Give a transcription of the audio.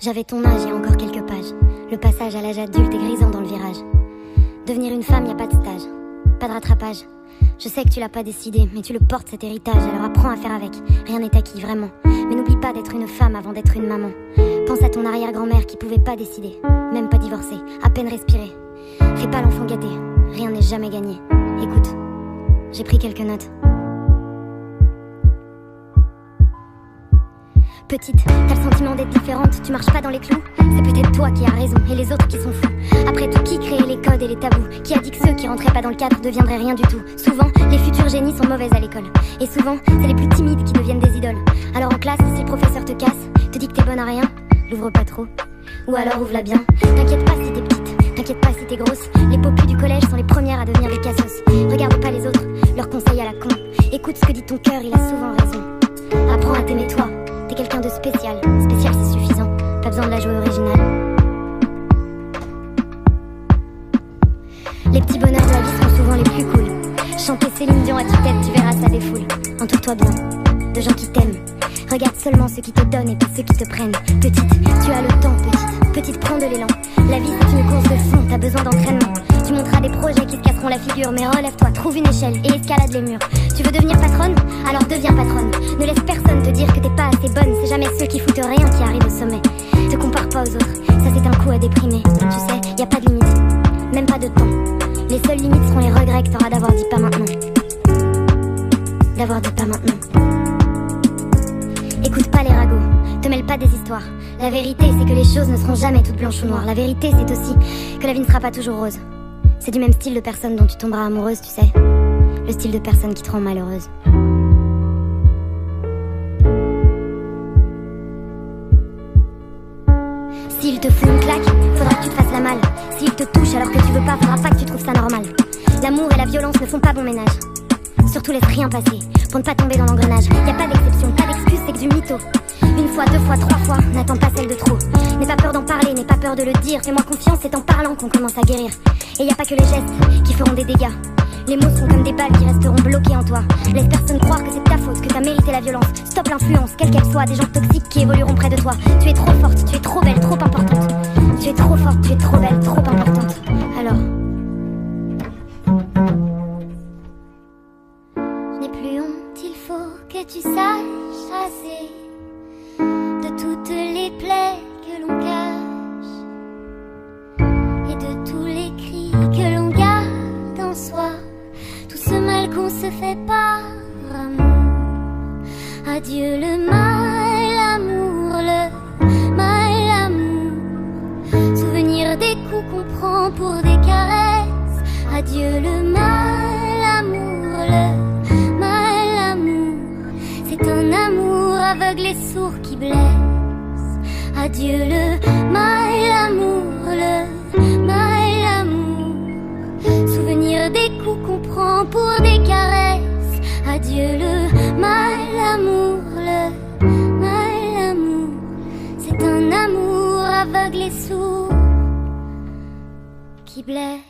J'avais ton âge et encore quelques pages. Le passage à l'âge adulte est grisant dans le virage. Devenir une femme, y a pas de stage, pas de rattrapage. Je sais que tu l'as pas décidé, mais tu le portes cet héritage. Alors apprends à faire avec, rien n'est acquis vraiment. Mais n'oublie pas d'être une femme avant d'être une maman. Pense à ton arrière-grand-mère qui pouvait pas décider, même pas divorcer, à peine respirer. Fais pas l'enfant gâté, rien n'est jamais gagné. Écoute, j'ai pris quelques notes. Petite, t'as le sentiment d'être différente, tu marches pas dans les clous. C'est peut-être toi qui as raison et les autres qui sont fous. Après tout, qui créait les codes et les tabous? Qui a dit que ceux qui rentraient pas dans le cadre deviendraient rien du tout? Souvent, les futurs génies sont mauvaises à l'école. Et souvent, c'est les plus timides qui deviennent des idoles. Alors en classe, si le professeur te casse, te dit que t'es bonne à rien, l'ouvre pas trop. Ou alors ouvre-la bien. T'inquiète pas si t'es petite, t'inquiète pas si t'es grosse. Les popus du collège sont les premières à devenir des cassos. Regarde pas les autres, leurs conseils à la con. Écoute ce que dit ton cœur, il a souvent raison. Apprends à t'aimer toi. T'es quelqu'un de spécial, spécial c'est suffisant, pas besoin de la jouer originale. Les petits bonheurs de la vie sont souvent les plus cool. Chanter Céline Dion à tue-tête, tu verras ça défoule. Entoure-toi bien, de gens qui t'aiment. Regarde seulement ceux qui te donnent et pas ceux qui te prennent. Petite, tu as le temps, petite prends de l'élan. La vie c'est une course de fond, t'as besoin d'entraînement. Tu monteras des projets qui se casseront la figure, mais relève-toi, trouve une échelle et escalade les murs. Tu veux devenir patronne? Alors deviens patronne. Ne laisse personne te dire que t'es pas assez bonne. C'est jamais ceux qui foutent rien qui arrivent au sommet. Te compare pas aux autres, ça c'est un coup à déprimer. Tu sais, y a pas de limite, même pas de temps. Les seules limites seront les regrets que t'auras d'avoir dit pas maintenant. D'avoir dit pas maintenant. Écoute pas les ragots, te mêle pas des histoires. La vérité c'est que les choses ne seront jamais toutes blanches ou noires. La vérité c'est aussi que la vie ne sera pas toujours rose. C'est du même style de personne dont tu tomberas amoureuse, tu sais. Le style de personne qui te rend malheureuse. S'il te fout une claque, faudra que tu te fasses la malle. S'il te touche alors que tu veux pas, faudra pas que tu trouves ça normal. L'amour et la violence ne font pas bon ménage. Surtout laisse rien passer, pour ne pas tomber dans l'engrenage. Y a pas d'exception, pas d'excuse, c'est que du mytho. Une fois, deux fois, trois fois, n'attends pas celle de trop. N'aie pas peur d'en parler, n'aie pas peur de le dire. Fais-moi confiance, c'est en parlant qu'on commence à guérir. Et y a pas que les gestes qui feront des dégâts. Les mots sont comme des balles qui resteront bloquées en toi. Laisse personne croire que c'est ta faute, que t'as mérité la violence. Stop l'influence, quelle qu'elle soit, des gens toxiques qui évolueront près de toi. Tu es trop forte, tu es trop belle, trop importante. Tu es trop forte, tu es trop belle, trop importante. Alors je n'ai plus honte, il faut que tu saches assez de toutes les plaies que l'on cache et de tous les cris que l'on garde en soi. Tout ce mal qu'on se fait par amour. Adieu le mal amour, le mal amour. Souvenir des coups qu'on prend pour des caresses. Adieu le mal amour, le mal amour. C'est un amour aveugle et sourd qui blesse. Adieu le mal amour, le mal amour. Souvenir des coups qu'on prend pour des caresses. Adieu le mal amour, le mal amour. C'est un amour aveugle et sourd qui blesse.